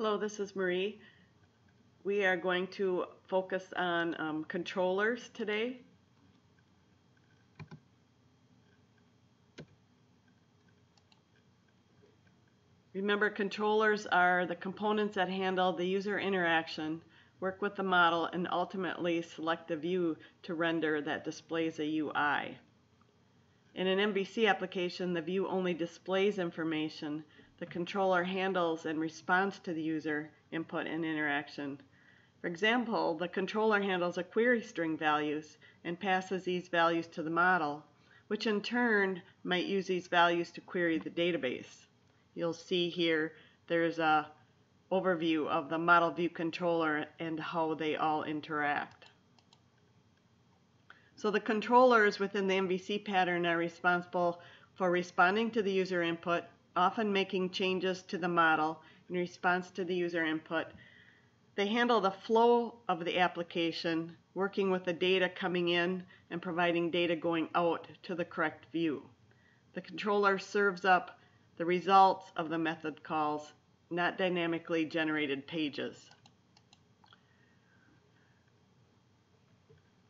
Hello, this is Marie. We are going to focus on controllers today. Remember, controllers are the components that handle the user interaction, work with the model, and ultimately select the view to render that displays a UI. In an MVC application, the view only displays information. The controller handles and responds to the user input and interaction. For example, the controller handles a query string values and passes these values to the model, which in turn might use these values to query the database. You'll see here there's an overview of the model view controller and how they all interact. So the controllers within the MVC pattern are responsible for responding to the user input, often making changes to the model in response to the user input. They handle the flow of the application, working with the data coming in and providing data going out to the correct view. The controller serves up the results of the method calls, not dynamically generated pages.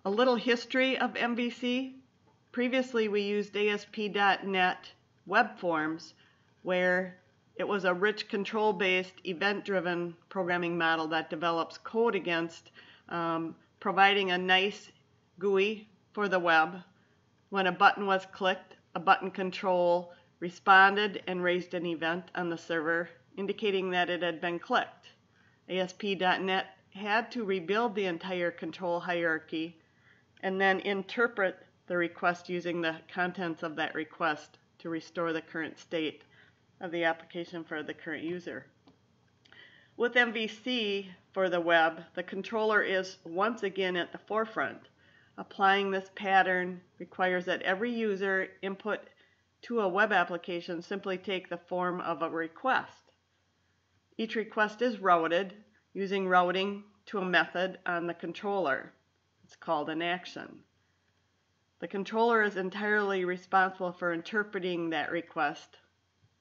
A little history of MVC. Previously we used ASP.NET web forms where it was a rich control-based, event-driven programming model that develops code against providing a nice GUI for the web. When a button was clicked, a button control responded and raised an event on the server indicating that it had been clicked. ASP.NET had to rebuild the entire control hierarchy and then interpret the request using the contents of that request to restore the current state of the application for the current user. With MVC for the web, the controller is once again at the forefront. Applying this pattern requires that every user input to a web application simply take the form of a request. Each request is routed using routing to a method on the controller. It's called an action. The controller is entirely responsible for interpreting that request,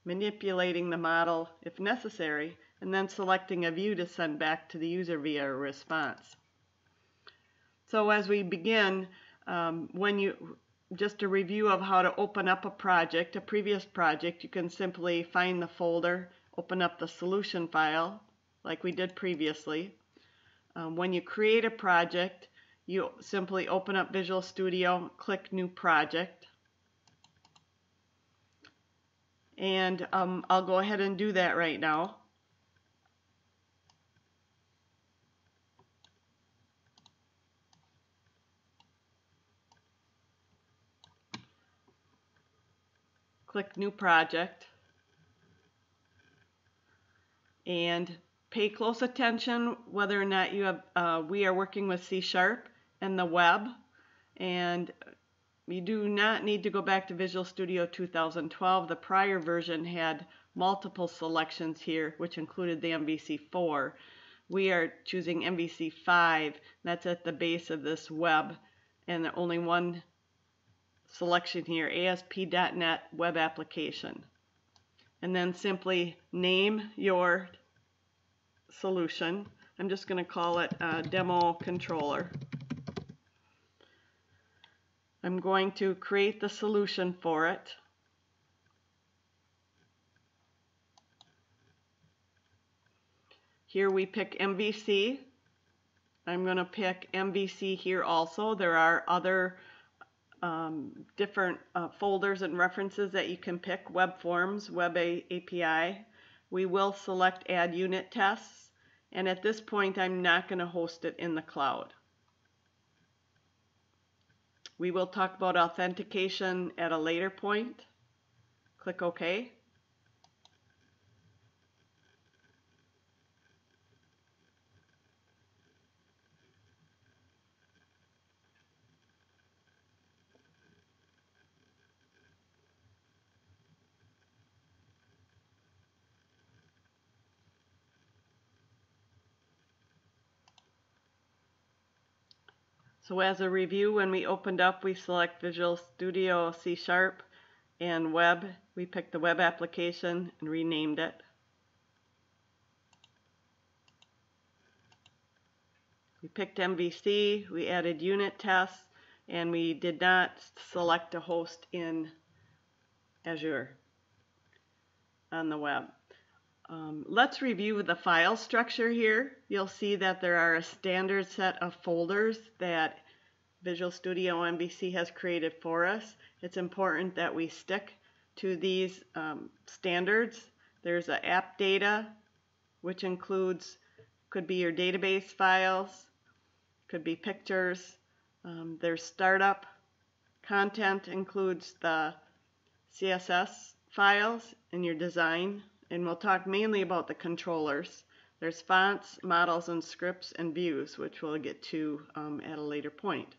manipulating the model if necessary, and then selecting a view to send back to the user via a response. So as we begin, just a review of how to open up a project, a previous project, you can simply find the folder, open up the solution file like we did previously. When you create a project, you simply open up Visual Studio, click New Project. And I'll go ahead and do that right now. Click New Project. And pay close attention whether or not you have, we are working with C# and the web. And you do not need to go back to Visual Studio 2012. The prior version had multiple selections here, which included the MVC4. We are choosing MVC5. That's at the base of this web, and only one selection here, ASP.NET Web Application. And then simply name your solution. I'm just going to call it Demo Controller. I'm going to create the solution for it. Here we pick MVC. I'm going to pick MVC here also. There are other different folders and references that you can pick. Web Forms, Web API. We will select Add Unit Tests. And at this point, I'm not going to host it in the cloud. We will talk about authentication at a later point. Click OK. So as a review, when we opened up, we select Visual Studio C# and Web. We picked the web application and renamed it. We picked MVC, we added unit tests, and we did not select a host in Azure on the web. Let's review the file structure here. You'll see that there are a standard set of folders that Visual Studio MVC has created for us. It's important that we stick to these standards. There's an app data, which includes, could be your database files, could be pictures. There's startup. Content includes the CSS files in your design, and we'll talk mainly about the controllers. There's fonts, models, and scripts, and views, which we'll get to at a later point.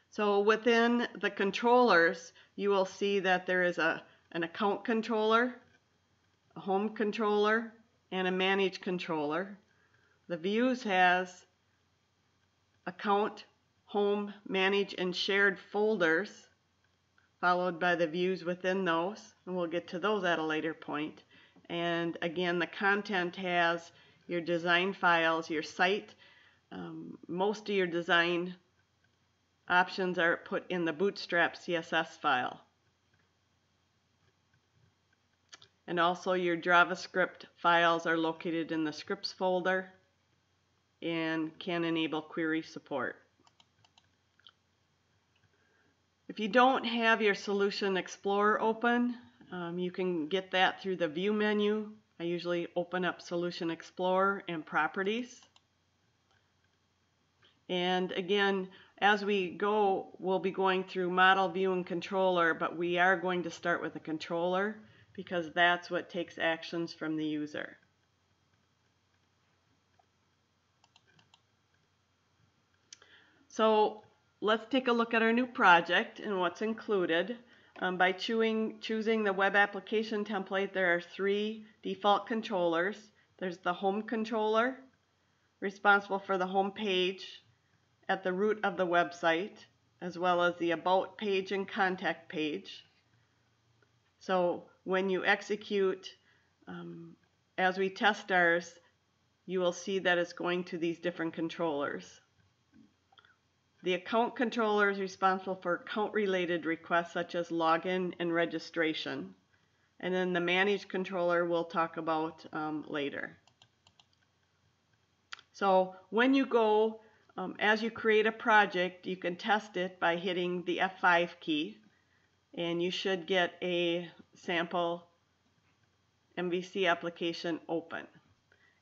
So within the controllers, you will see that there is an account controller, a home controller, and a manage controller. The views has account, home, manage, and shared folders, followed by the views within those, and we'll get to those at a later point. And again, the content has your design files, your site. Most of your design options are put in the Bootstrap CSS file. And also your JavaScript files are located in the scripts folder and can enable query support. If you don't have your Solution Explorer open, you can get that through the View menu. I usually open up Solution Explorer and Properties. And again, as we go, we'll be going through Model, View, and Controller, but we are going to start with the controller because that's what takes actions from the user. So let's take a look at our new project and what's included. By choosing the web application template, there are 3 default controllers. There's the home controller, responsible for the home page at the root of the website, as well as the about page and contact page. So when you execute, as we test ours, you will see that it's going to these different controllers. The account controller is responsible for account-related requests such as login and registration. And then the manage controller we'll talk about later. So when you go, as you create a project, you can test it by hitting the F5 key. And you should get a sample MVC application open.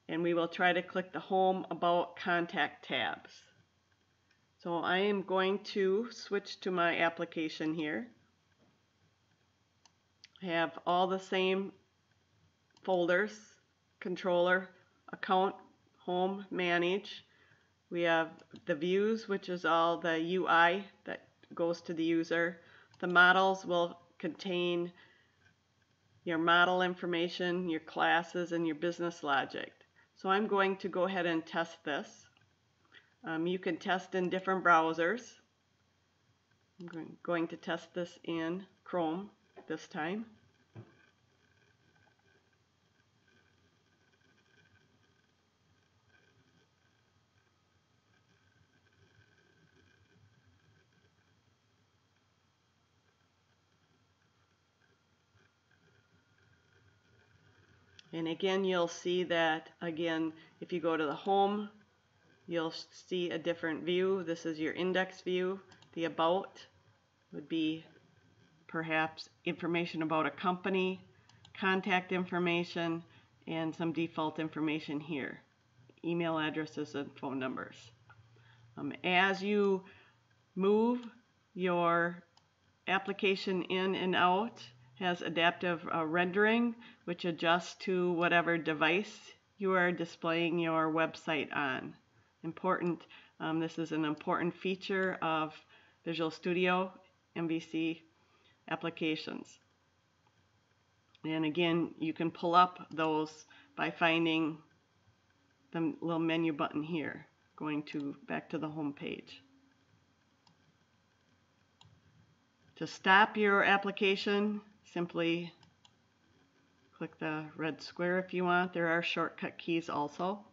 And we will try to click the Home, About, Contact tabs. So I am going to switch to my application here. I have all the same folders: controller, account, home, manage. We have the views, which is all the UI that goes to the user. The models will contain your model information, your classes, and your business logic. So I'm going to go ahead and test this. You can test in different browsers. I'm going to test this in Chrome this time. And again, you'll see that, again, if you go to the home, you'll see a different view. This is your index view. The about would be perhaps information about a company, contact information, and some default information here, email addresses and phone numbers. As you move your application in and out, has adaptive rendering, which adjusts to whatever device you are displaying your website on. Important. This is an important feature of Visual Studio MVC applications. And again, you can pull up those by finding the little menu button here, going back to the home page. To stop your application, simply click the red square if you want. There are shortcut keys also.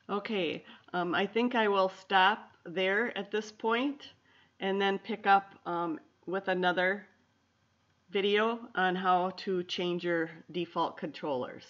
Okay, I think I will stop there at this point and then pick up with another video on how to change your default controllers.